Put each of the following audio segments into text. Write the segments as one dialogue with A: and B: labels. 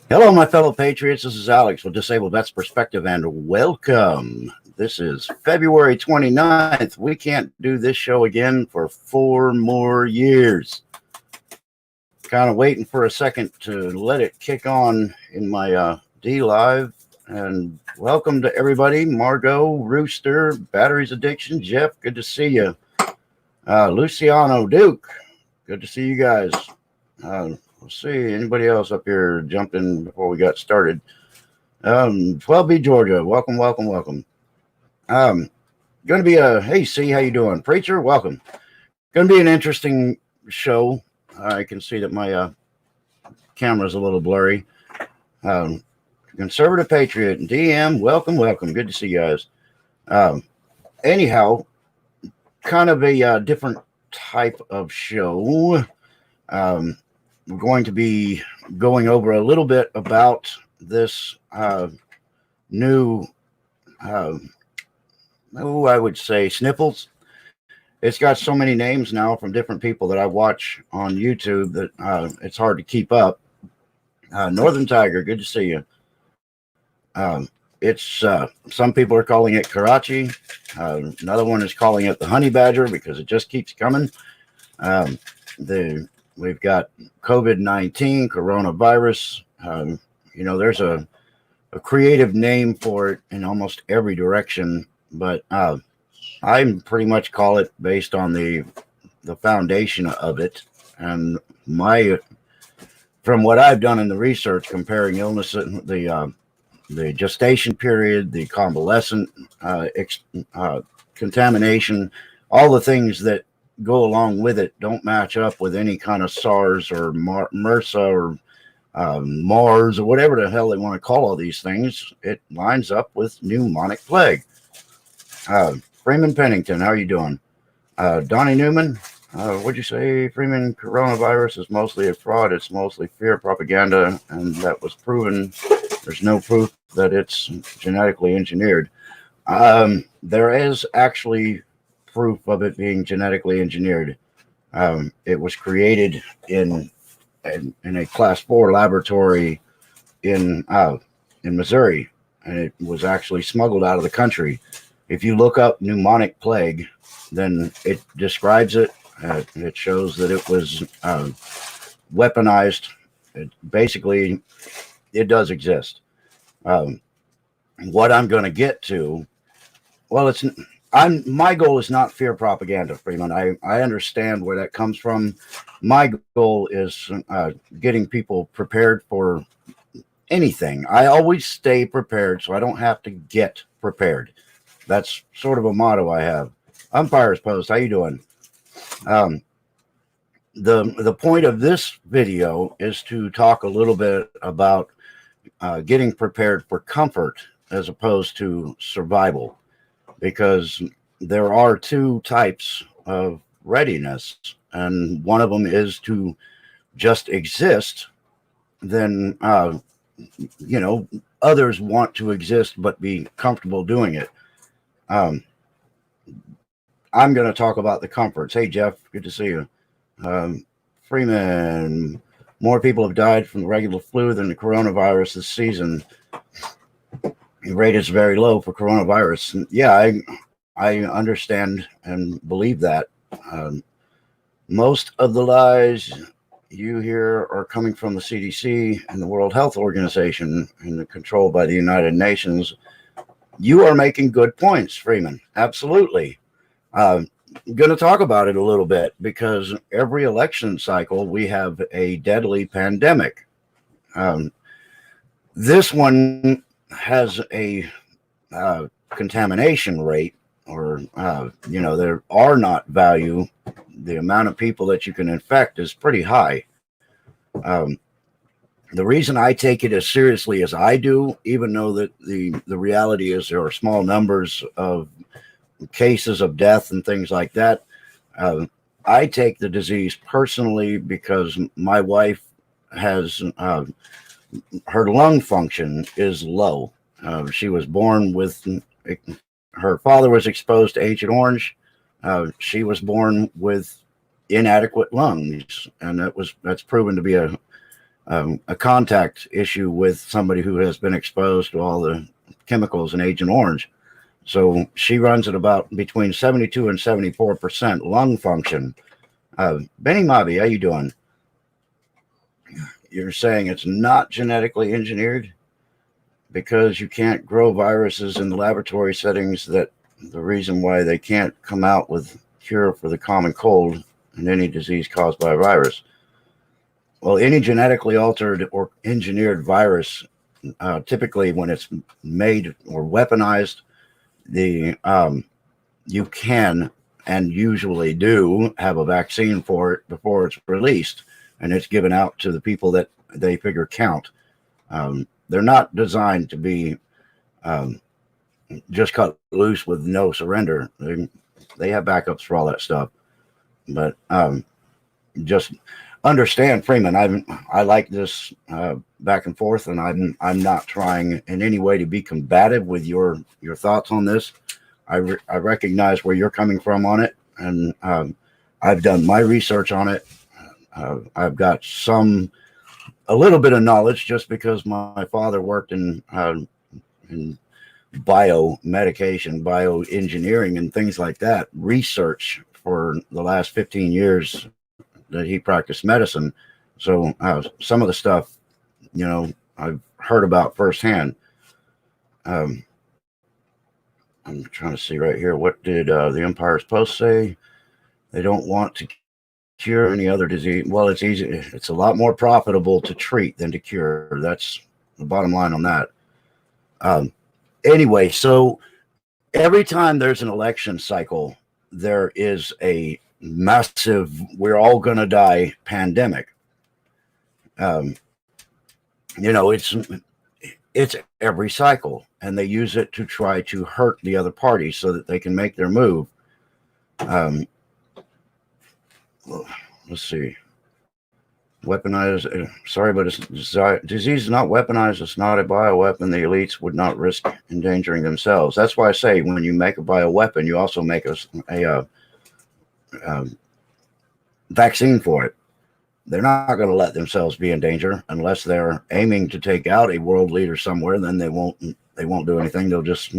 A: Hello, my fellow patriots. This is Alex with Disabled Vets Perspective, and welcome. This is February 29th. We can't do this show again for 4 more years. Kind of waiting for a second to let it kick on in my D Live. And welcome to everybody. Margot, Rooster, Batteries Addiction, Jeff, good to see you. Luciano, Duke, good to see you guys. Let's see, anybody else up here jumped in before we got started? 12B Georgia, welcome. Going to be hey C, how you doing? Preacher, welcome. Going to be an interesting show. I can see that my camera's a little blurry. Conservative Patriot and DM, welcome. Good to see you guys. Anyhow, kind of a different type of show. We're going to be going over a little bit about this new, I would say, Sniffles. It's got so many names now from different people that I watch on YouTube that it's hard to keep up. Northern Tiger, good to see you. It's some people are calling it Karachi. Another one is calling it the Honey Badger because it just keeps coming. We've got COVID-19, coronavirus. There's a creative name for it in almost every direction, but I pretty much call it based on the foundation of it. And from what I've done in the research, comparing illness, the gestation period, the convalescent contamination, all the things that go along with it don't match up with any kind of SARS or MRSA or Mars or whatever the hell they want to call all these things. It lines up with pneumonic plague. Freeman Pennington, how are you doing? Donnie Newman, what'd you say, Freeman? Coronavirus is mostly a fraud. It's mostly fear propaganda, and that was proven. There's no proof that it's genetically engineered. There is actually proof of it being genetically engineered. It was created in a class 4 laboratory in Missouri, and it was actually smuggled out of the country. If you look up pneumonic plague, then it describes it. It shows that it was weaponized. Basically, it does exist. What I'm going to get to, well, my goal is not fear propaganda, Freeman. I understand where that comes from. My goal is getting people prepared for anything. I always stay prepared, so I don't have to get prepared. That's sort of a motto I have. Umpire's Post, how you doing? The point of this video is to talk a little bit about getting prepared for comfort as opposed to survival, because there are two types of readiness, and one of them is to just exist. Then others want to exist but be comfortable doing it. I'm going to talk about the comforts. Hey Jeff, good to see you. Freeman, more people have died from the regular flu than the coronavirus this season. The rate is very low for coronavirus. Yeah, I understand and believe that. Most of the lies you hear are coming from the CDC and the World Health Organization and controlled by the United Nations. You are making good points, Freeman. Absolutely. I'm going to talk about it a little bit because every election cycle we have a deadly pandemic. This one has a contamination rate, or there are not value. The amount of people that you can infect is pretty high. The reason I take it as seriously as I do, even though that the reality is there are small numbers of cases of death and things like that, I take the disease personally because my wife has her lung function is low. She was born with, her father was exposed to Agent Orange. She was born with inadequate lungs, and that's proven to be a a contact issue with somebody who has been exposed to all the chemicals in Agent Orange. So she runs at about between 72 and 74% lung function. Benny Mabi, how you doing? You're saying it's not genetically engineered because you can't grow viruses in the laboratory settings. That the reason why they can't come out with cure for the common cold and any disease caused by a virus. Well, any genetically altered or engineered virus, typically when it's made or weaponized, you can and usually do have a vaccine for it before it's released, and it's given out to the people that they figure count. They're not designed to be just cut loose with no surrender. They have backups for all that stuff. But just understand, Freeman, I like this back and forth, and I'm not trying in any way to be combative with your thoughts on this. I recognize where you're coming from on it, and I've done my research on it. I've got a little bit of knowledge just because my father worked in biomedication, bioengineering, and things like that, research for the last 15 years that he practiced medicine. So some of the stuff, I've heard about firsthand. I'm trying to see right here. What did the Empire's Post say? They don't want to cure any other disease. Well, it's easy. It's a lot more profitable to treat than to cure. That's the bottom line on that. Anyway, so every time there's an election cycle, there is a massive, we're all going to die pandemic. It's every cycle, and they use it to try to hurt the other party so that they can make their move. Let's see. Weaponized. Sorry, but disease is not weaponized. It's not a bioweapon. The elites would not risk endangering themselves. That's why I say when you make a bioweapon, you also make a vaccine for it. They're not going to let themselves be in danger unless they're aiming to take out a world leader somewhere. Then they won't do anything. They'll just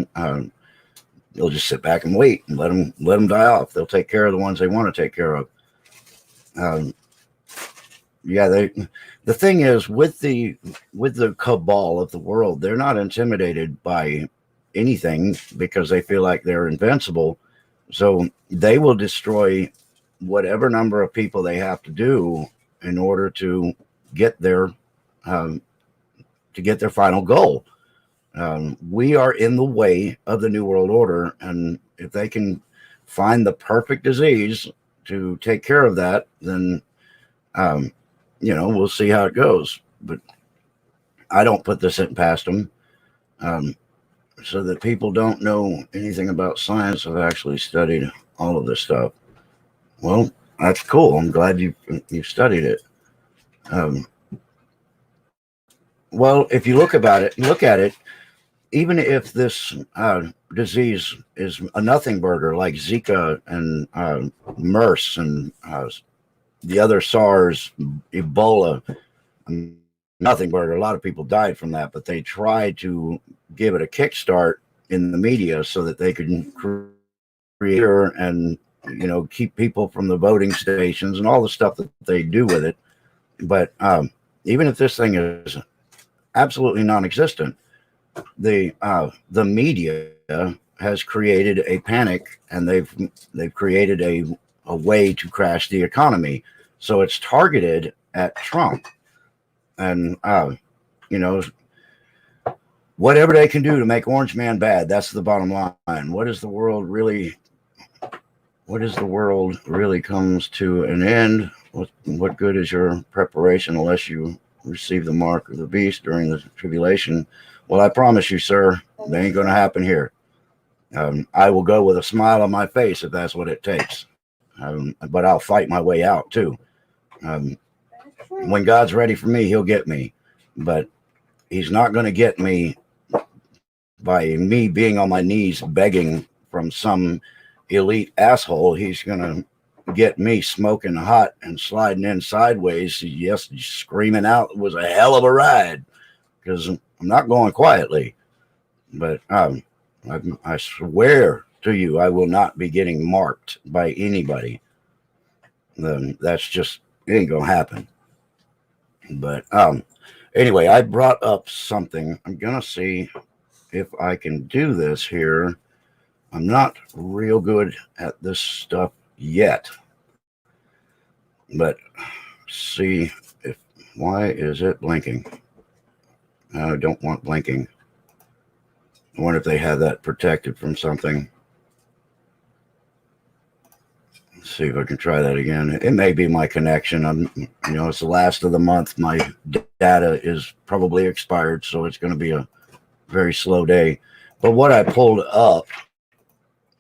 A: sit back and wait and let them die off. They'll take care of the ones they want to take care of. The thing is with the cabal of the world, they're not intimidated by anything because they feel like they're invincible. So they will destroy whatever number of people they have to do in order to get their final goal. We are in the way of the New World Order, and if they can find the perfect disease to take care of that, then we'll see how it goes. But I don't put this in past them. So that people don't know anything about science. I've actually studied all of this stuff. Well, that's cool. I'm glad you've studied it. Well, if you look at it, even if this disease is a nothing burger like Zika and MERS and the other SARS, Ebola, nothing burger. A lot of people died from that, but they tried to give it a kickstart in the media so that they could create and keep people from the voting stations and all the stuff that they do with it. But even if this thing is absolutely non-existent, the media has created a panic, and they've created a way to crash the economy. So it's targeted at Trump, and whatever they can do to make Orange Man bad. That's the bottom line. What is the world really comes to an end? What good is your preparation unless you receive the mark of the beast during the tribulation? Well, I promise you, sir, that ain't going to happen here. I will go with a smile on my face if that's what it takes. But I'll fight my way out too. When God's ready for me, he'll get me. But he's not going to get me by me being on my knees begging from some elite asshole. He's going to get me smoking hot and sliding in sideways. Yes, screaming out. It was a hell of a ride because I'm not going quietly. But I swear to you, I will not be getting marked by anybody. That's just, it ain't gonna happen. But anyway, I brought up something. I'm gonna see if I can do this here. I'm not real good at this stuff yet, but see if, why is it blinking? I don't want blinking. I wonder if they have that protected from something. Let's see if I can try that again. It may be my connection. It's the last of the month. My data is probably expired, so it's going to be a very slow day. But what I pulled up,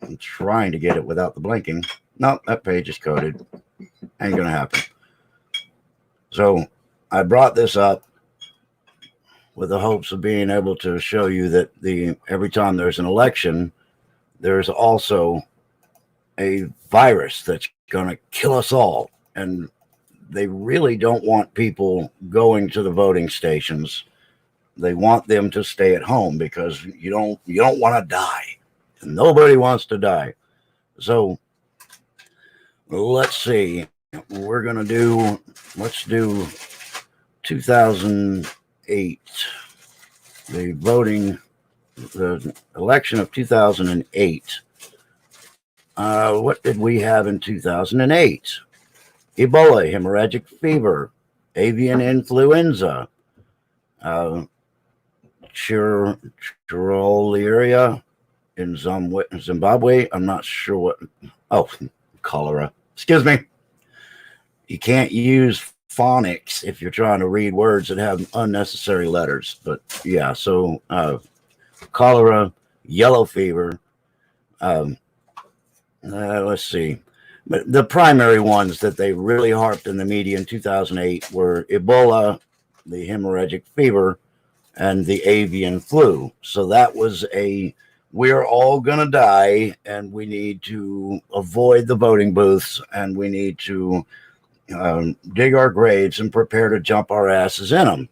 A: I'm trying to get it without the blinking. No, that page is coded. Ain't going to happen. So I brought this up with the hopes of being able to show you that every time there's an election, there's also a virus that's going to kill us all. And they really don't want people going to the voting stations. They want them to stay at home because you don't want to die. Nobody wants to die. So let's see. Let's do 2008. The election of 2008. What did we have in 2008? Ebola, hemorrhagic fever, avian influenza, chirolaria in Zimbabwe. I'm not sure what. Oh, cholera. Excuse me. You can't use phonics if you're trying to read words that have unnecessary letters. But yeah, so cholera, yellow fever. Let's see. But the primary ones that they really harped in the media in 2008 were Ebola, the hemorrhagic fever, and the avian flu. So that was we're all going to die, and we need to avoid the voting booths, and we need to dig our graves and prepare to jump our asses in them.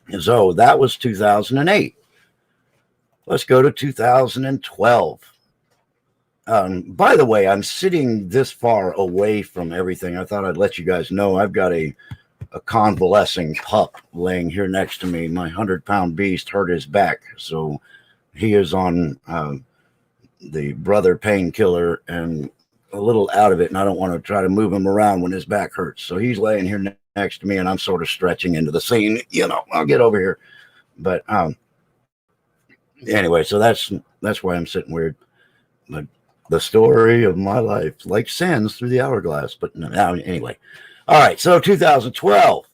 A: And so that was 2008. Let's go to 2012. By the way, I'm sitting this far away from everything. I thought I'd let you guys know I've got a convalescing pup laying here next to me. My 100-pound beast hurt his back, so he is on the brother painkiller and a little out of it, and I don't want to try to move him around when his back hurts. So he's laying here next to me, and I'm sort of stretching into the scene. I'll get over here. But anyway, so that's why I'm sitting weird. But the story of my life, like sands through the hourglass. But no, anyway. All right, so 2012,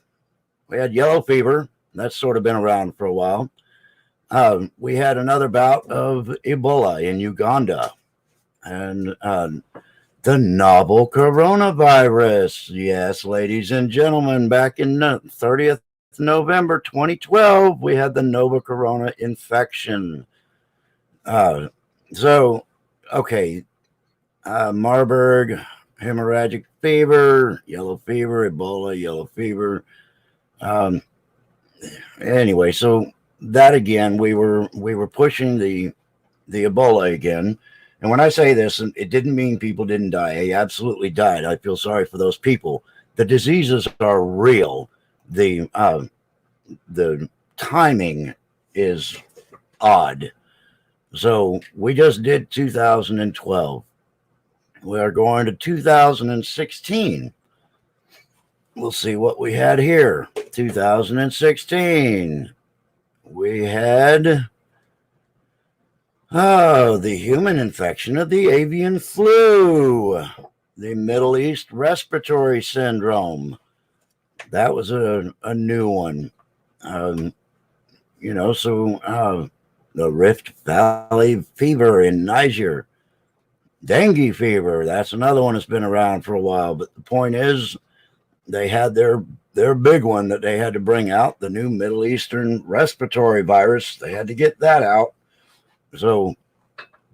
A: we had yellow fever. That's sort of been around for a while. We had another bout of Ebola in Uganda. And the novel coronavirus. Yes, ladies and gentlemen, back in 30th November 2012, we had the novel corona infection. Marburg, hemorrhagic fever, yellow fever, Ebola, yellow fever. Anyway, so that again, we were pushing the Ebola again. And when I say this, it didn't mean people didn't die. They absolutely died. I feel sorry for those people. The diseases are real. The timing is odd. So we just did 2012. We are going to 2016. We'll see what we had here. 2016. We had the human infection of the avian flu, the Middle East respiratory syndrome. That was a new one. The Rift Valley fever in Niger. Dengue fever, that's another one that's been around for a while. But the point is, they had their big one that they had to bring out, the new Middle Eastern respiratory virus. They had to get that out. So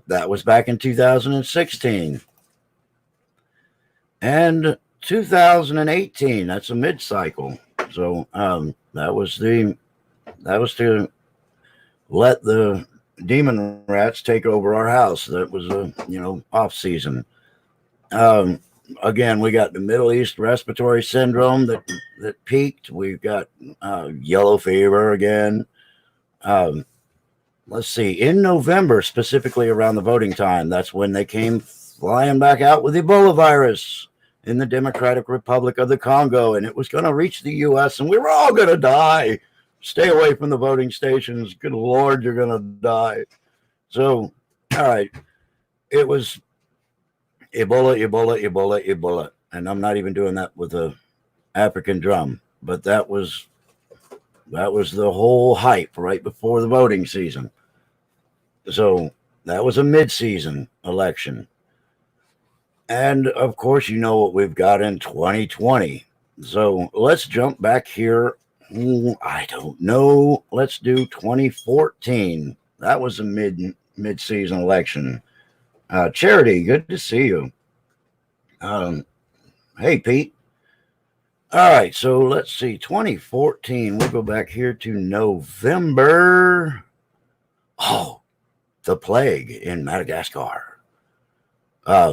A: that was back in 2016. And 2018, that's a mid-cycle. So that was to let the demon rats take over our house. That was a off season. Um, Again, we got the Middle East respiratory syndrome that peaked. We've got yellow fever again. Um, let's see. In November, specifically around the voting time, that's when they came flying back out with Ebola virus in the Democratic Republic of the Congo, and it was going to reach the U.S. and we were all going to die. Stay away from the voting stations. Good Lord, you're going to die. So, all right, it was Ebola, Ebola, Ebola, Ebola. And I'm not even doing that with a African drum, but that was the whole hype right before the voting season. So that was a mid-season election. And of course, you know what we've got in 2020. So let's jump back here. I don't know. Let's do 2014. That was a mid-season election. Charity, good to see you. Hey, Pete. All right, so let's see. 2014. We'll go back here to November. Oh, the plague in Madagascar.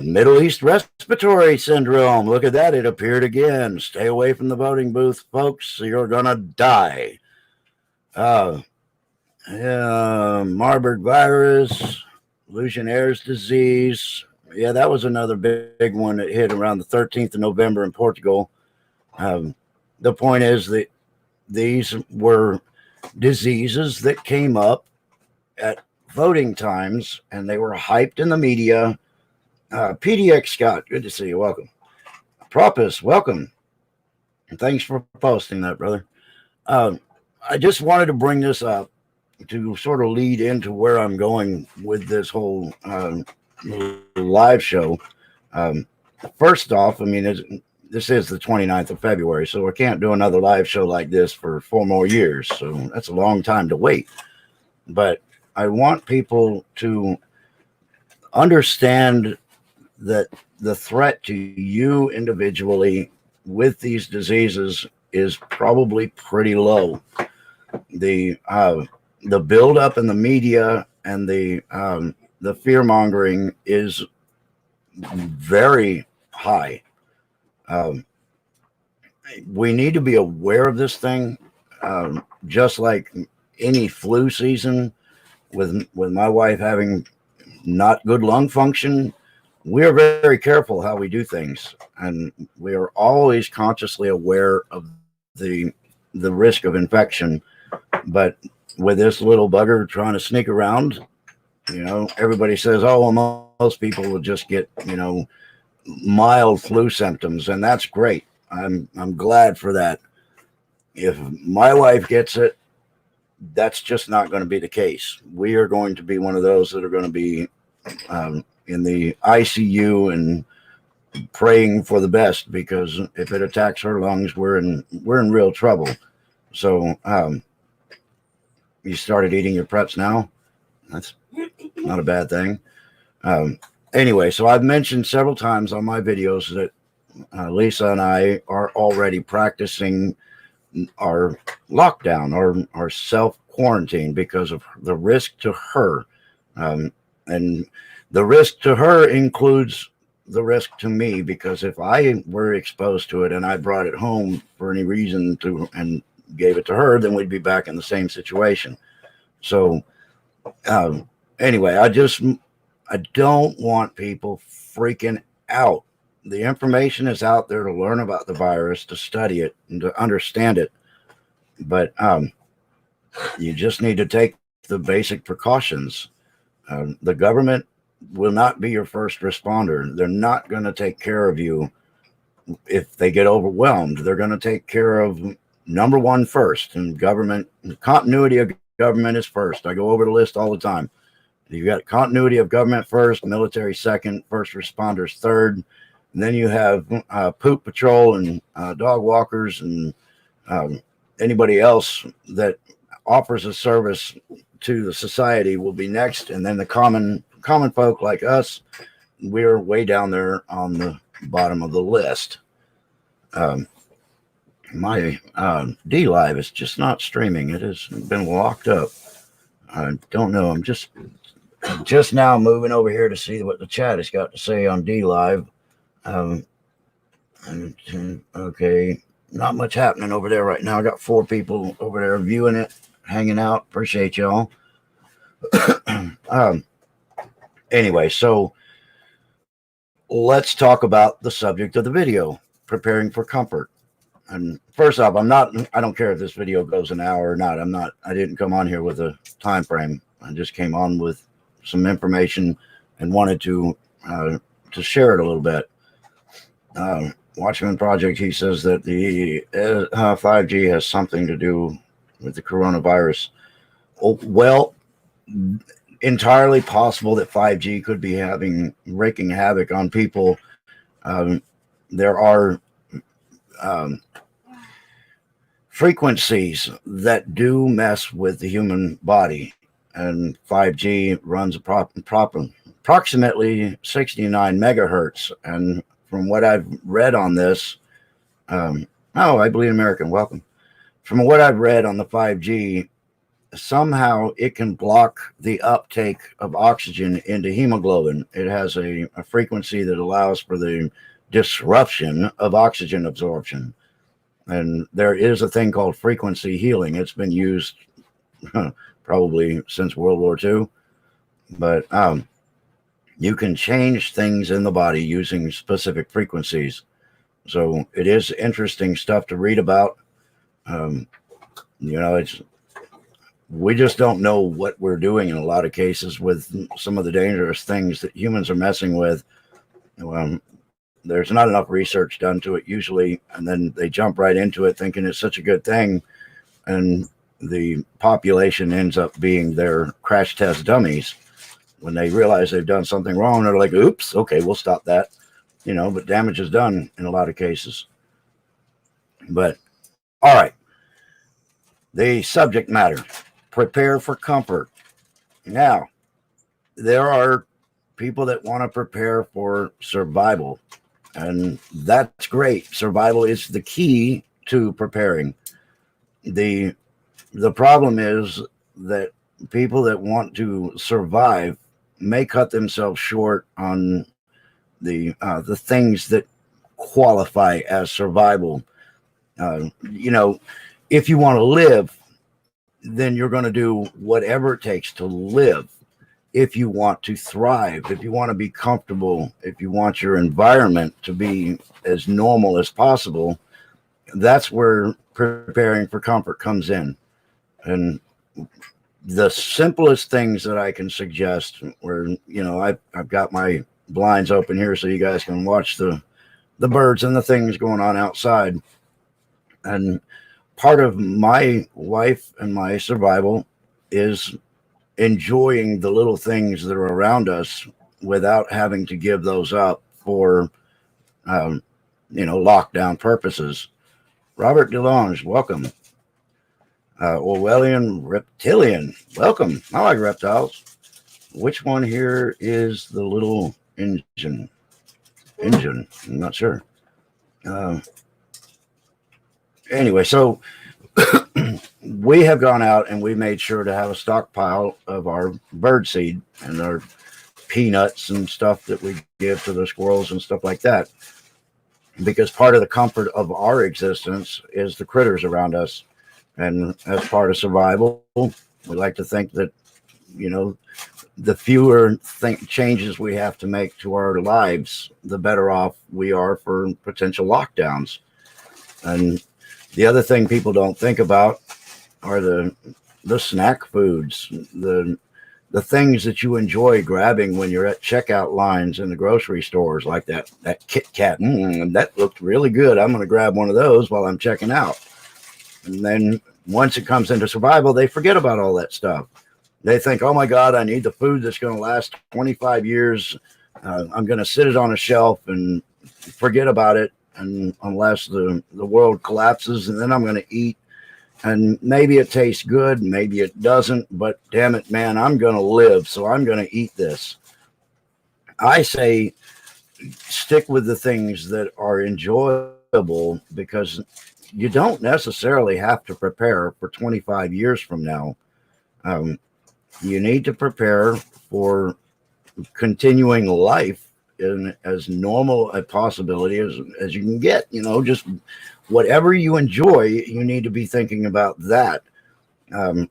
A: Middle East respiratory syndrome. Look at that. It appeared again. Stay away from the voting booth, folks. You're going to die. Marburg virus, Legionnaire's disease. Yeah, that was another big one that hit around the 13th of November in Portugal. The point is that these were diseases that came up at voting times, and they were hyped in the media. PDX Scott, good to see you. Welcome. Propus, welcome. And thanks for posting that, brother. I just wanted to bring this up to sort of lead into where I'm going with this whole live show. First off, I mean, this is the 29th of February, so I can't do another live show like this for 4 more years. So that's a long time to wait. But I want people to understand that the threat to you individually with these diseases is probably pretty low. The buildup in the media and the fear mongering is very high. We need to be aware of this thing, just like any flu season. With my wife having not good lung function, we are very, very careful how we do things, and we are always consciously aware of the risk of infection. But with this little bugger trying to sneak around, everybody says, oh, well, most people will just get, mild flu symptoms, and that's great. I'm glad for that. If my wife gets it, that's just not going to be the case. We are going to be one of those that are going to be in the ICU and praying for the best, because if it attacks her lungs, we're in real trouble. So you started eating your preps now. That's not a bad thing. Anyway, so I've mentioned several times on my videos that Lisa and I are already practicing our lockdown or our self-quarantine because of the risk to her. And the risk to her includes the risk to me, because if I were exposed to it and I brought it home for any reason and gave it to her, then we'd be back in the same situation. So anyway, I don't want people freaking out. The information is out there to learn about the virus, to study it, and to understand it. But you just need to take the basic precautions. The government will not be your first responder. They're not going to take care of you if they get overwhelmed. They're going to take care of number one first. And continuity of government is first. I go over the list all the time. You've got continuity of government first, military second, first responders third. And then you have poop patrol and dog walkers and anybody else that offers a service to the society will be next. And then the common folk like us, we're way down there on bottom of the list. My D Live is just not streaming. It has been locked up. I don't know. I'm just now moving over here to see what the chat has got to say on D Live. Okay, not much happening over there right now. I got 4 people over there viewing it, hanging out. Appreciate y'all. Anyway, so let's talk about the subject of the video, preparing for comfort. And first off, I don't care if this video goes an hour or not. I didn't come on here with a time frame. I just came on with some information and wanted to share it a little bit. Watchman Project, he says that the 5G has something to do with the coronavirus. Oh, well, entirely possible that 5G could be wreaking havoc on people. There are frequencies that do mess with the human body, and 5G runs approximately 69 megahertz. And from what I've read on this, I believe American, welcome. From what I've read on the 5G, somehow it can block the uptake of oxygen into hemoglobin. It has a frequency that allows for the disruption of oxygen absorption. And there is a thing called frequency healing. It's been used probably since World War II. But you can change things in the body using specific frequencies. So it is interesting stuff to read about. We just don't know what we're doing in a lot of cases with some of the dangerous things that humans are messing with. There's not enough research done to it usually, and then they jump right into it thinking it's such a good thing, and the population ends up being their crash test dummies. When they realize they've done something wrong, they're like, oops, okay, we'll stop that. But damage is done in a lot of cases. But, all right. The subject matter, prepare for comfort. Now, there are people that want to prepare for survival, and that's great. Survival is the key to preparing. The problem is that people that want to survive may cut themselves short on the things that qualify as survival. If you want to live, then you're going to do whatever it takes to live. If you want to thrive, if you want to be comfortable, if you want your environment to be as normal as possible, that's where preparing for comfort comes in. And the simplest things that I can suggest, where I've got my blinds open here so you guys can watch the birds and the things going on outside. And part of my life and my survival is enjoying the little things that are around us without having to give those up for lockdown purposes. Robert DeLonge, welcome. Orwellian Reptilian, welcome. I like reptiles. Which one here is the little engine? I'm not sure. Anyway, so we have gone out and we made sure to have a stockpile of our bird seed and our peanuts and stuff that we give to the squirrels and stuff like that. Because part of the comfort of our existence is the critters around us. And as part of survival, we like to think that, the fewer changes we have to make to our lives, the better off we are for potential lockdowns. And the other thing people don't think about are the snack foods, the things that you enjoy grabbing when you're at checkout lines in the grocery stores, like that Kit Kat. That looked really good. I'm going to grab one of those while I'm checking out. And then once it comes into survival, they forget about all that stuff. They think, oh my God, I need the food that's going to last 25 years. I'm going to sit it on a shelf and forget about it, and unless the world collapses, and then I'm going to eat. And maybe it tastes good, maybe it doesn't, but damn it, man, I'm going to live, so I'm going to eat this. I say stick with the things that are enjoyable, because you don't necessarily have to prepare for 25 years from now. Um, you need to prepare for continuing life in as normal a possibility as you can get. Just whatever you enjoy, you need to be thinking about that. Um,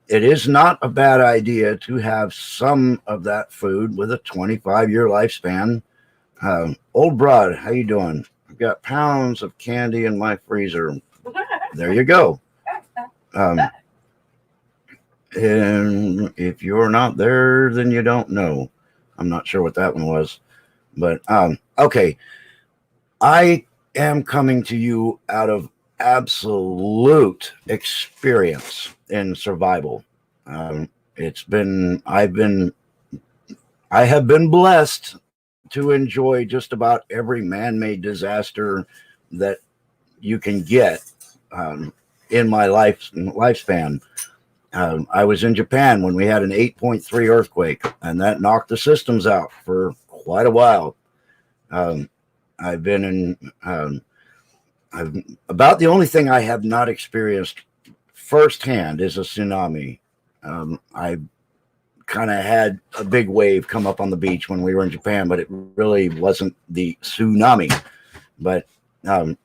A: it is not a bad idea to have some of that food with a 25-year lifespan. Old Broad, how you doing? I've got pounds of candy in my freezer. There you go. Um, and if you're not there, then you don't know. I'm not sure what that one was. But okay. I am coming to you out of absolute experience in survival. It's been, I have been blessed to enjoy just about every man-made disaster that you can get in my lifespan. I was in Japan when we had an 8.3 earthquake, and that knocked the systems out for quite a while. I've been in. About the only thing I have not experienced firsthand is a tsunami. I kind of had a big wave come up on the beach when we were in Japan, but it really wasn't the tsunami. But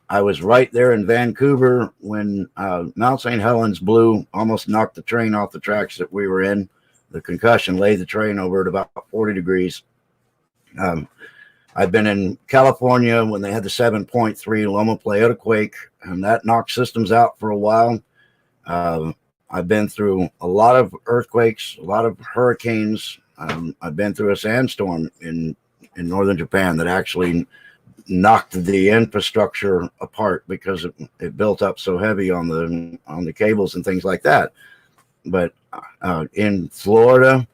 A: I was right there in Vancouver when Mount St. Helens blew, almost knocked the train off the tracks that we were in. The concussion laid the train over at about 40 degrees. I've been in California when they had the 7.3 Loma Prieta quake, and that knocked systems out for a while. I've been through a lot of earthquakes, a lot of hurricanes. I've been through a sandstorm in northern Japan that actually knocked the infrastructure apart because it built up so heavy on the cables and things like that. But in Florida,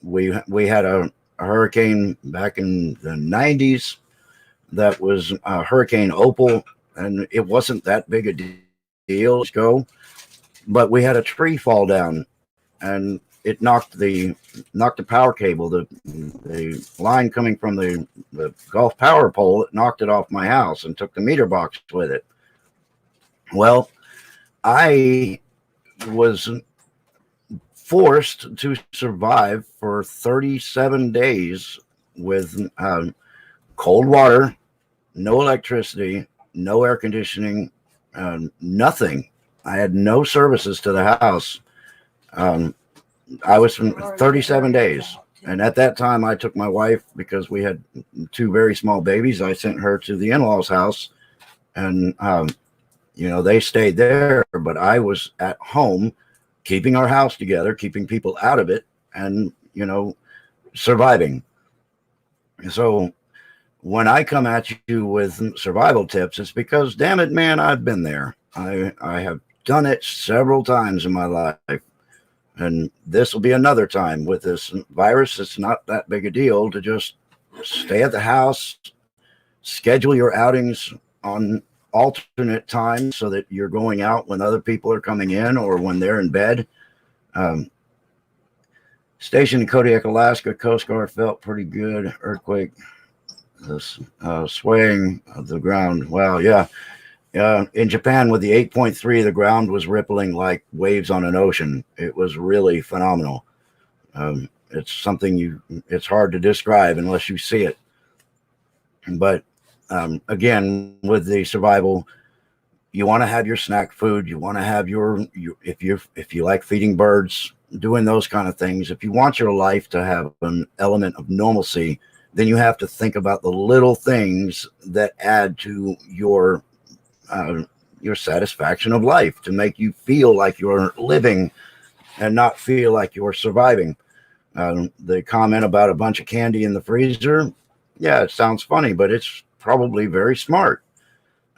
A: we had a hurricane back in the 90s that was Hurricane Opal, and it wasn't that big a deal. But we had a tree fall down, and it knocked the power cable, the line coming from the Gulf power pole. It knocked it off my house and took the meter box with it. Well, I was forced to survive for 37 days with cold water, no electricity, no air conditioning, nothing. I had no services to the house. I was from 37 days. And at that time, I took my wife, because we had two very small babies. I sent her to the in-laws' house, and, they stayed there. But I was at home keeping our house together, keeping people out of it, and, surviving. So when I come at you with survival tips, it's because, damn it, man, I've been there. I have done it several times in my life. And this will be another time with this virus. It's not that big a deal to just stay at the house, schedule your outings on alternate times so that you're going out when other people are coming in or when they're in bed. Stationed in Kodiak, Alaska, Coast Guard felt pretty good. Earthquake, swaying of the ground. Wow, yeah. In Japan with the 8.3, the ground was rippling like waves on an ocean. It was really phenomenal. It's something it's hard to describe unless you see it. But again, with the survival, you want to have your snack food. You want to have if you like feeding birds, doing those kind of things. If you want your life to have an element of normalcy, then you have to think about the little things that add to your satisfaction of life, to make you feel like you're living and not feel like you're surviving. The comment about a bunch of candy in the freezer, yeah, it sounds funny, but it's probably very smart.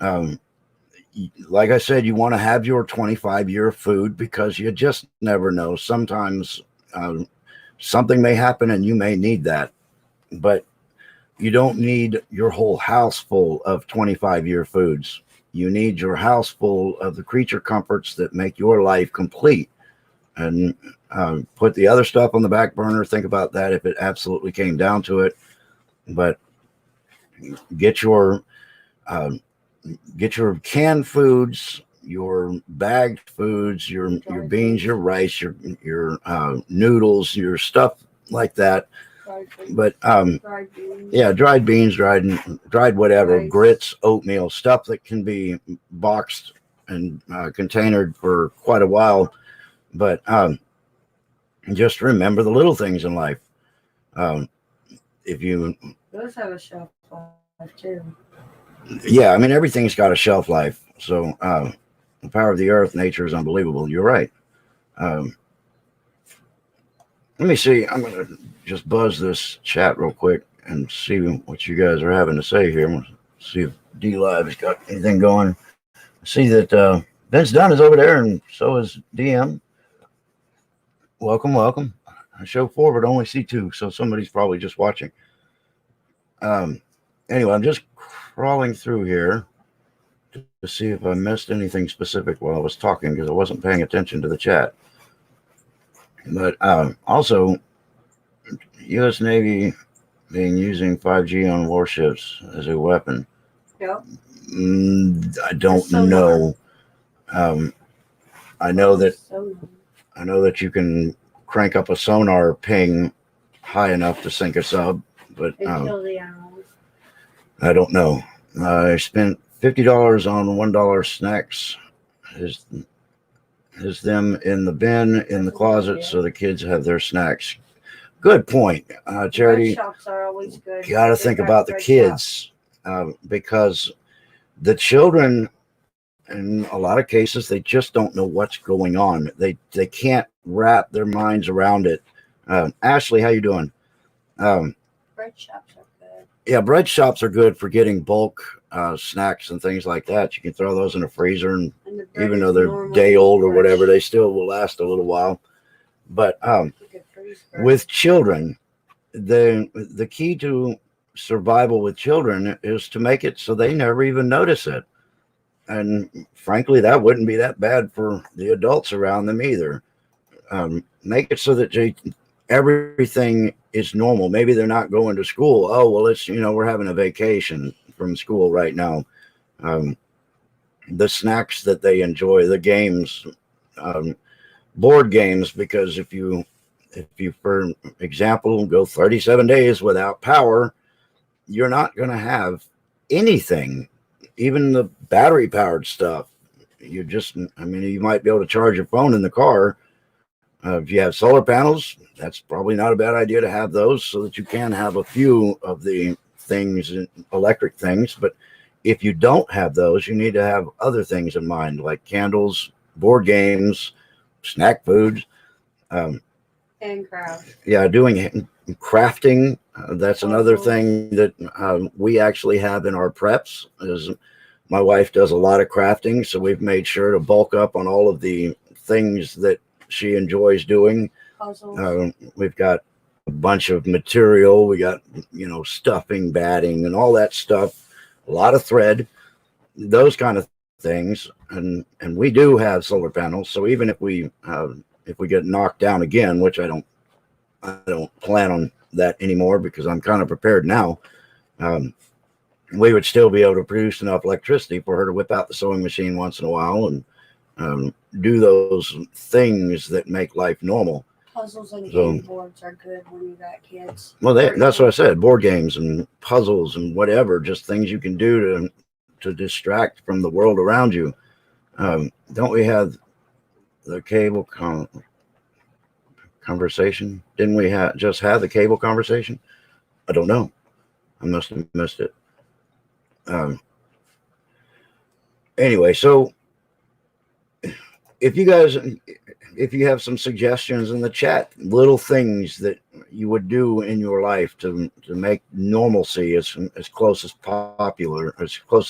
A: Like I said, you want to have your 25-year food because you just never know. Sometimes something may happen and you may need that, but you don't need your whole house full of 25-year foods. You need your house full of the creature comforts that make your life complete. And put the other stuff on the back burner. Think about that if it absolutely came down to it. But Get your get your canned foods, your bagged foods, your beans, your rice, your noodles, your stuff like that. But yeah, dried beans, dried whatever, rice, grits, oatmeal, stuff that can be boxed and containered for quite a while. But just remember the little things in life. If you
B: those have a shelf life too.
A: Yeah, I mean everything's got a shelf life. So the power of the earth, nature is unbelievable. You're right. Let me see. I'm gonna just buzz this chat real quick and see what you guys are having to say here. I'm gonna see if D Live has got anything going. I see that Vince Dunn is over there, and so is DM. Welcome, welcome. I show forward only see two, so somebody's probably just watching. Anyway, I'm just crawling through here to see if I missed anything specific while I was talking because I wasn't paying attention to the chat. But also, U.S. Navy being using 5G on warships as a weapon.
B: Yep.
A: I don't know. I know that you can crank up a sonar ping high enough to sink a sub, but
B: kill the animals.
A: I don't know. I spent $50 on $1 snacks. Is them in the bin in the closet so the kids have their snacks. Good point, Charity.
B: Bread shops are always good.
A: Got to think about the kids because the children, in a lot of cases, they just don't know what's going on. They can't wrap their minds around it. Ashley, how you doing?
B: Bread shops are good.
A: Yeah, bread shops are good for getting bulk snacks and things like that. You can throw those in a freezer, and even though they're day old or whatever, they still will last a little while. But with children, the key to survival with children is to make it so they never even notice it. And frankly, that wouldn't be that bad for the adults around them either. Make it so that everything is normal. Maybe they're not going to school. Oh, well, we're having a vacation from school right now. The snacks that they enjoy, the games, board games, because if you, for example, go 37 days without power, you're not going to have anything, even the battery powered stuff. You might be able to charge your phone in the car. If you have solar panels, that's probably not a bad idea to have those so that you can have a few of the things, electric things. But if you don't have those, you need to have other things in mind, like candles, board games, snack foods.
B: And craft.
A: Yeah, doing crafting. That's another thing that we actually have in our preps. Is my wife does a lot of crafting, so we've made sure to bulk up on all of the things that she enjoys doing.
B: Puzzles.
A: We've got a bunch of material. We got stuffing, batting, and all that stuff. A lot of thread, those kind of things, and we do have solar panels. So even if we get knocked down again, which I don't plan on that anymore because I'm kind of prepared now, we would still be able to produce enough electricity for her to whip out the sewing machine once in a while and do those things that make life normal.
B: Puzzles and game boards are good when you got kids.
A: Well, that's what I said. Board games and puzzles and whatever, just things you can do to distract from the world around you. Don't we have the cable conversation? Didn't we just have the cable conversation? I don't know. I must have missed it. Anyway, so if you have some suggestions in the chat, little things that you would do in your life to make normalcy as close as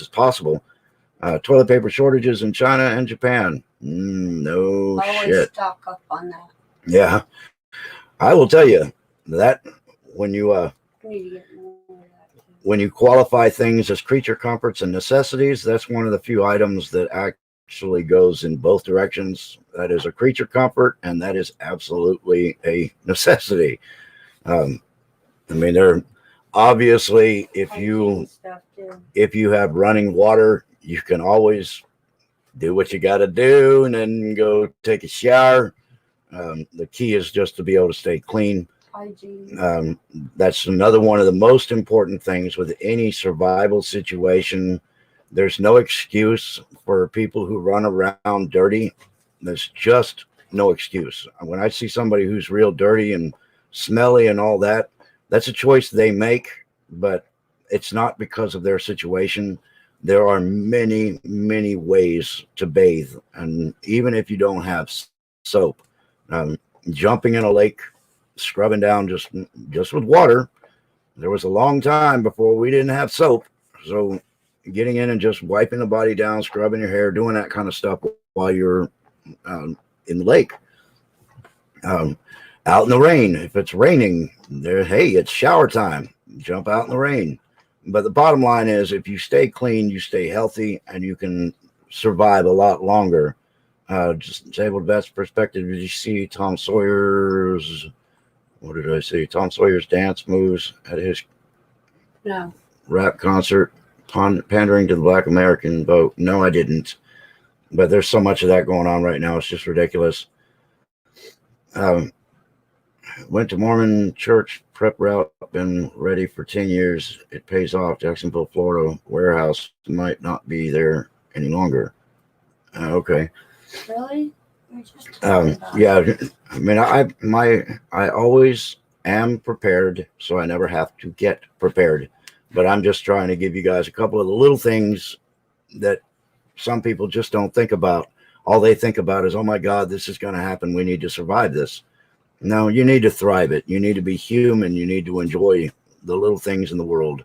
A: possible. Toilet paper shortages in China and Japan. No
B: always
A: shit.
B: Stock up on that.
A: Yeah, I will tell you that when you when you qualify things as creature comforts and necessities, that's one of the few items that actually goes in both directions. That is a creature comfort, and that is absolutely a necessity. I mean, Obviously,
B: Hygiene stuff too.
A: if you have running water, you can always do what you got to do and then go take a shower. The key is just to be able to stay clean.
B: Hygiene.
A: That's another one of the most important things with any survival situation. There's no excuse for people who run around dirty. There's just no excuse. When I see somebody who's real dirty and smelly and all that, that's a choice they make, but it's not because of their situation. There are many, many ways to bathe. And even if you don't have soap, um, jumping in a lake, scrubbing down just with water. There was a long time before we didn't have soap. So getting in and just wiping the body down, scrubbing your hair, doing that kind of stuff while you're in the lake. Out in the rain, if it's raining, hey, it's shower time. Jump out in the rain. But the bottom line is, if you stay clean, you stay healthy, and you can survive a lot longer. Just disabled vet's perspective. Did you see Tom Sawyer's? What did I say? Tom Sawyer's dance moves at his rap concert, pandering to the Black American vote. No, I didn't. But there's so much of that going on right now. It's just ridiculous. Went to Mormon church prep route, been ready for 10 years. It pays off. Jacksonville, Florida warehouse might not be there any longer. Okay.
B: Really?
A: Yeah. I mean, I always am prepared, so I never have to get prepared. But I'm just trying to give you guys a couple of the little things that some people just don't think about. All they think about is, oh my God, this is going to happen. We need to survive this. No, you need to thrive it. You need to be human. You need to enjoy the little things in the world.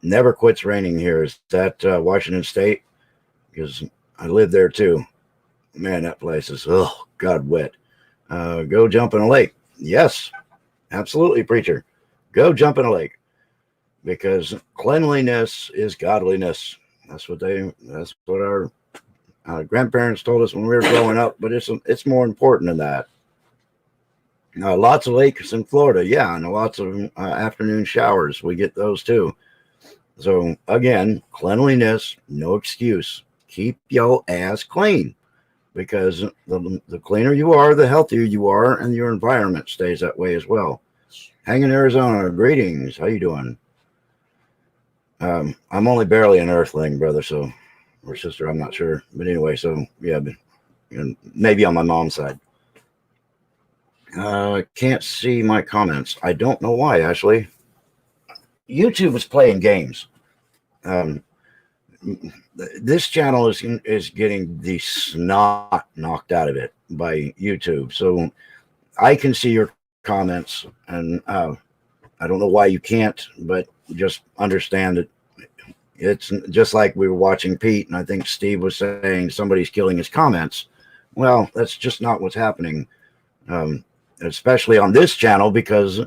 A: Never quits raining here. Is that Washington State? Because I live there too. Man, that place is, oh, God, wet. Go jump in a lake. Yes, absolutely, preacher. Go jump in a lake. Because cleanliness is godliness. That's what our grandparents told us when we were growing up, but it's more important than that. Lots of lakes in Florida, yeah, and lots of afternoon showers. We get those too. So again, cleanliness, no excuse. Keep your ass clean, because the cleaner you are, the healthier you are, and your environment stays that way as well. Hang in Arizona, greetings. How you doing? I'm only barely an Earthling, brother, so or sister, I'm not sure, but anyway, so yeah, maybe on my mom's side. Can't see my comments. I don't know why, actually. YouTube is playing games. This channel is getting the snot knocked out of it by YouTube. So I can see your comments, and I don't know why you can't, but just understand that it's just like we were watching Pete, and I think Steve was saying somebody's killing his comments. Well, that's just not what's happening. Especially on this channel, because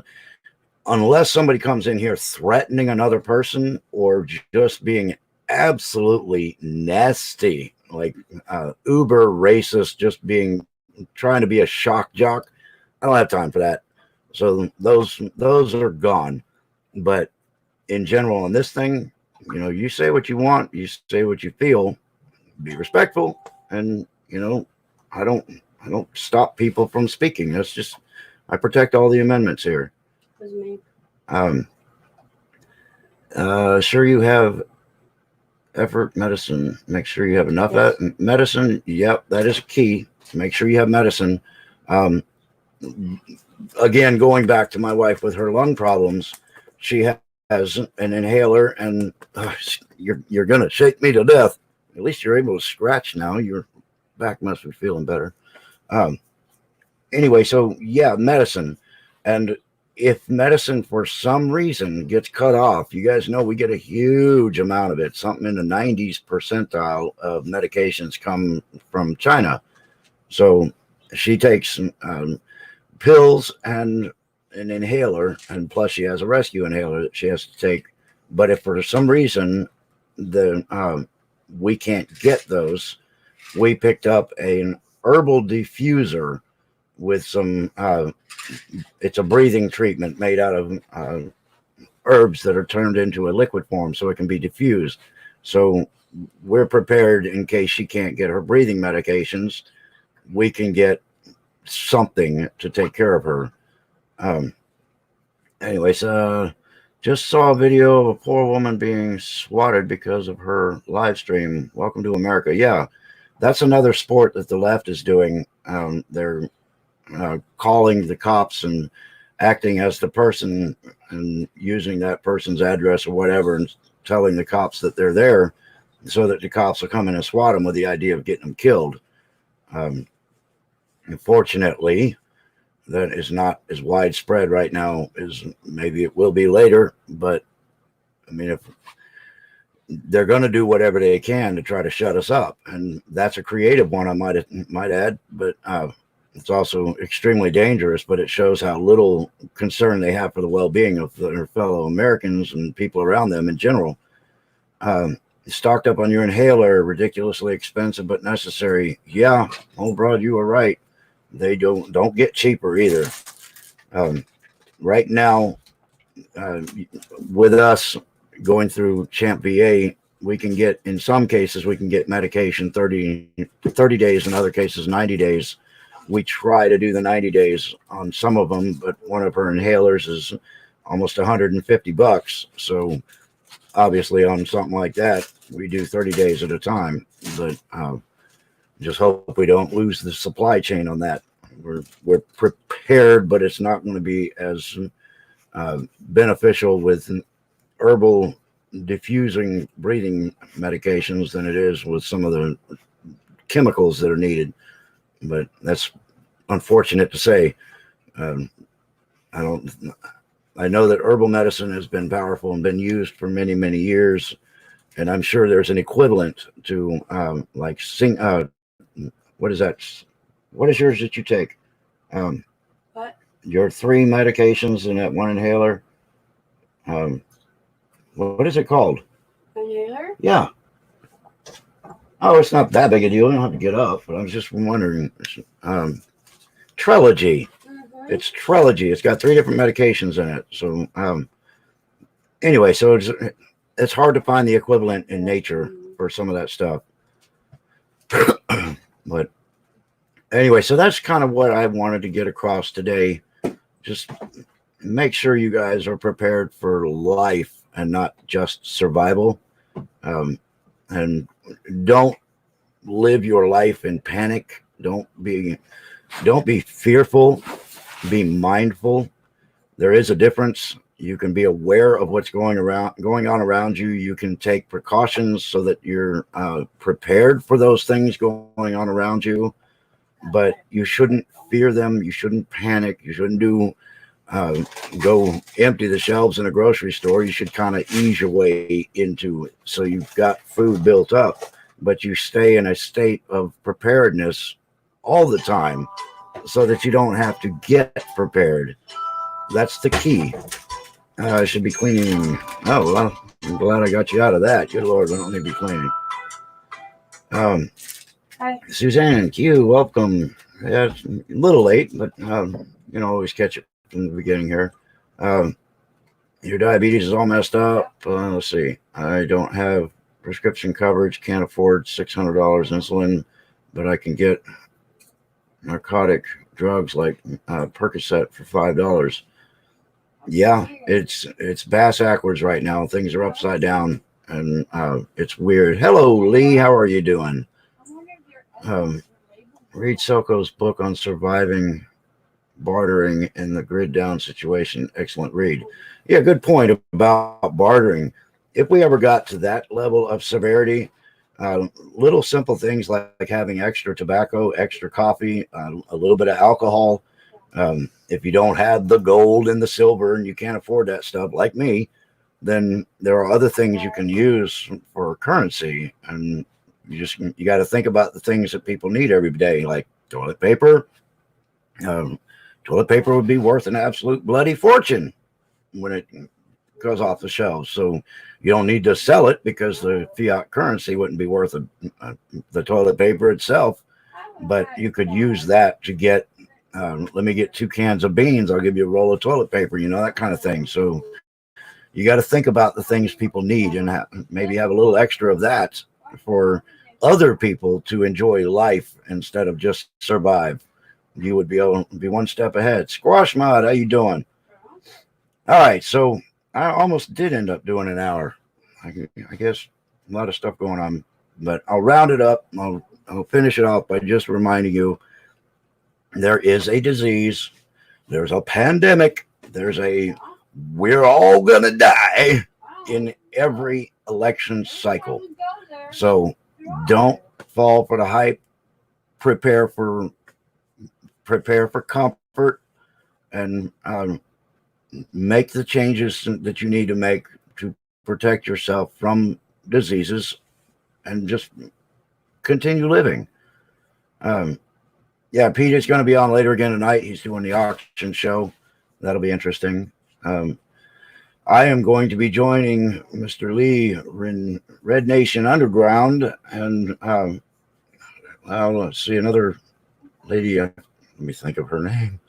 A: unless somebody comes in here threatening another person or just being absolutely nasty, like uber racist, just trying to be a shock jock, I don't have time for that. So those are gone. But in general, on this thing, you say what you want, you say what you feel, be respectful, and I don't stop people from speaking. That's just, I protect all the amendments here. Sure you have effort medicine. Make sure you have enough medicine. Yep, that is key. Make sure you have medicine. Again, going back to my wife with her lung problems, she has an inhaler, and you're gonna shake me to death. At least you're able to scratch now. Your back must be feeling better. Anyway, so yeah, medicine. And if medicine for some reason gets cut off, you guys know we get a huge amount of it. Something in the 90s percentile of medications come from China. So she takes pills and an inhaler, and plus she has a rescue inhaler that she has to take. But if for some reason we can't get those, we picked up an herbal diffuser, with some. It's a breathing treatment made out of herbs that are turned into a liquid form, so it can be diffused. So we're prepared in case she can't get her breathing medications. We can get something to take care of her. Um, anyways, just saw a video of a poor woman being swatted because of her live stream. Welcome to America. Yeah, that's another sport that the left is doing. They're calling the cops and acting as the person and using that person's address or whatever and telling the cops that they're there so that the cops will come in and swat them with the idea of getting them killed. Unfortunately, that is not as widespread right now as maybe it will be later. But I mean, if they're going to do whatever they can to try to shut us up, and that's a creative one, I might add, but it's also extremely dangerous. But it shows how little concern they have for the well-being of their fellow Americans and people around them in general. Stocked up on your inhaler, ridiculously expensive but necessary. Yeah, old broad, you are right. They don't get cheaper either. Right now, with us going through Champ VA, we can get, in some cases, we can get medication 30 days, in other cases 90 days. We try to do the 90 days on some of them, but one of her inhalers is almost $150. So obviously on something like that, we do 30 days at a time. But just hope we don't lose the supply chain on that. We're prepared, but it's not going to be as beneficial with herbal diffusing breathing medications than it is with some of the chemicals that are needed. But that's unfortunate to say. I know that herbal medicine has been powerful and been used for many, many years, and I'm sure there's an equivalent to what is that? What is yours that you take?
B: What?
A: Your 3 medications in that one inhaler. What is it called?
B: Inhaler?
A: Yeah. Oh, it's not that big a deal. You don't have to get up, but I was just wondering. Trilogy.
B: Mm-hmm.
A: It's Trilogy. It's got 3 different medications in it. So anyway, so it's hard to find the equivalent in nature for some of that stuff. But anyway, so that's kind of what I wanted to get across today. Just make sure you guys are prepared for life and not just survival. And don't live your life in panic. Don't be fearful. Be mindful. There is a difference. You can be aware of what's going on around you. You can take precautions so that you're prepared for those things going on around you. But you shouldn't fear them. You shouldn't panic. You shouldn't go empty the shelves in a grocery store. You should kind of ease your way into it. So you've got food built up, but you stay in a state of preparedness all the time so that you don't have to get prepared. That's the key. I should be cleaning. Oh, well, I'm glad I got you out of that. Good Lord, I don't need to be cleaning.
B: Hi.
A: Suzanne, Q, welcome. Yeah, it's a little late, but always catch it from the beginning here. Your diabetes is all messed up. Let's see. I don't have prescription coverage, can't afford $600 insulin, but I can get narcotic drugs like Percocet for $5. Yeah, it's bass backwards right now. Things are upside down, and it's weird. Hello, Lee. How are you doing? Read Soko's book on surviving bartering in the grid down situation. Excellent read. Yeah, good point about bartering. If we ever got to that level of severity, little simple things like having extra tobacco, extra coffee, a little bit of alcohol. If you don't have the gold and the silver and you can't afford that stuff like me, then there are other things you can use for currency. And you got to think about the things that people need every day, like toilet paper. Toilet paper would be worth an absolute bloody fortune when it goes off the shelves. So you don't need to sell it because the fiat currency wouldn't be worth the toilet paper itself. But you could use that to get Let me get 2 cans of beans. I'll give you a roll of toilet paper, that kind of thing. So you got to think about the things people need and maybe have a little extra of that for other people to enjoy life instead of just survive. You would be able to be one step ahead. Squash Mod, how you doing? All right, so I almost did end up doing an hour. I guess a lot of stuff going on, but I'll round it up. I'll finish it off by just reminding you there is a disease, there's a pandemic, we're all gonna die in every election cycle. So don't fall for the hype. Prepare for comfort and make the changes that you need to make to protect yourself from diseases and just continue living. Yeah, Pete is going to be on later again tonight. He's doing the auction show. That'll be interesting. I am going to be joining Mr. Lee in Red Nation Underground, and let's see, another lady. Let me think of her name.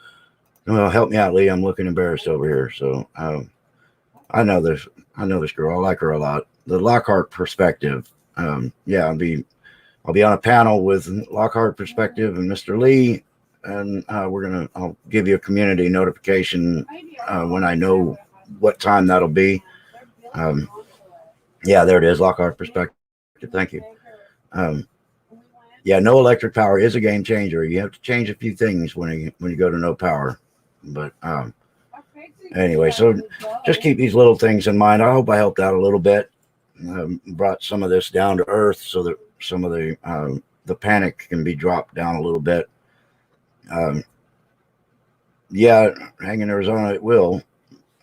A: Well, help me out, Lee. I'm looking embarrassed over here. So I know this girl. I like her a lot. The Lockhart Perspective. Yeah, I'll be on a panel with Lockhart Perspective and Mr. Lee, and I'll give you a community notification when I know what time that'll be. Yeah, there it is, Lockhart Perspective. Thank you. Yeah, no electric power is a game changer. You have to change a few things when you go to no power. But anyway, so just keep these little things in mind. I hope I helped out a little bit. Brought some of this down to earth so that some of the panic can be dropped down a little bit. Yeah, hang in Arizona, it will.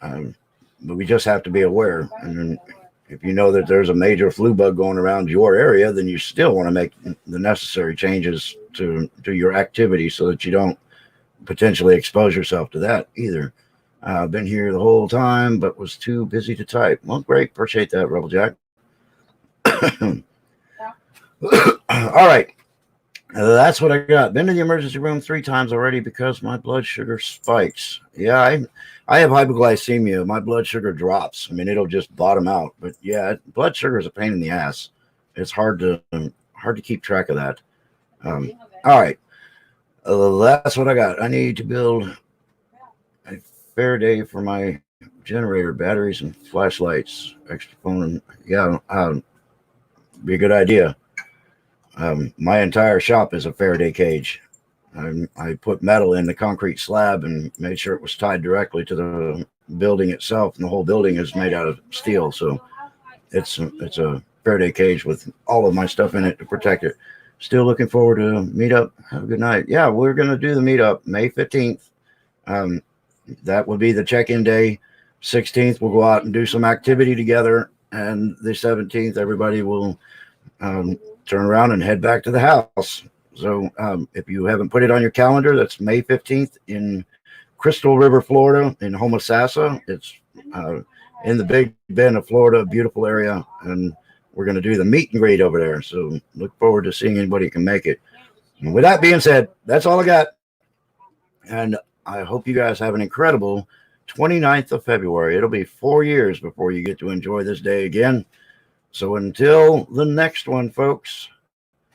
A: But we just have to be aware. And if you know that there's a major flu bug going around your area, then you still want to make the necessary changes to your activity so that you don't potentially expose yourself to that either. I've been here the whole time, but was too busy to type. Well, great. Appreciate that, Rebel Jack. All right. That's what I got. Been to the emergency room 3 times already because my blood sugar spikes. Yeah, I have hypoglycemia. My blood sugar drops. I mean, it'll just bottom out. But yeah, blood sugar is a pain in the ass. It's hard to keep track of that. All right. That's what I got. I need to build a Faraday for my generator, batteries, and flashlights. Extra phone. Yeah, be a good idea. My entire shop is a Faraday cage. I put metal in the concrete slab and made sure it was tied directly to the building itself, and the whole building is made out of steel. So it's a Faraday cage with all of my stuff in it to protect it. Still looking forward to meet up. Have a good night. Yeah, we're gonna do the meetup May 15th. That will be the check-in day. 16th, we'll go out and do some activity together, and the 17th, everybody will turn around and head back to the house. So if you haven't put it on your calendar, that's May 15th in Crystal River, Florida, in Homosassa. It's in the Big Bend of Florida, beautiful area, and we're going to do the meet and greet over there. So look forward to seeing anybody who can make it. And with that being said, that's all I got. And I hope you guys have an incredible 29th of February. It'll be 4 years before you get to enjoy this day again. So until the next one, folks,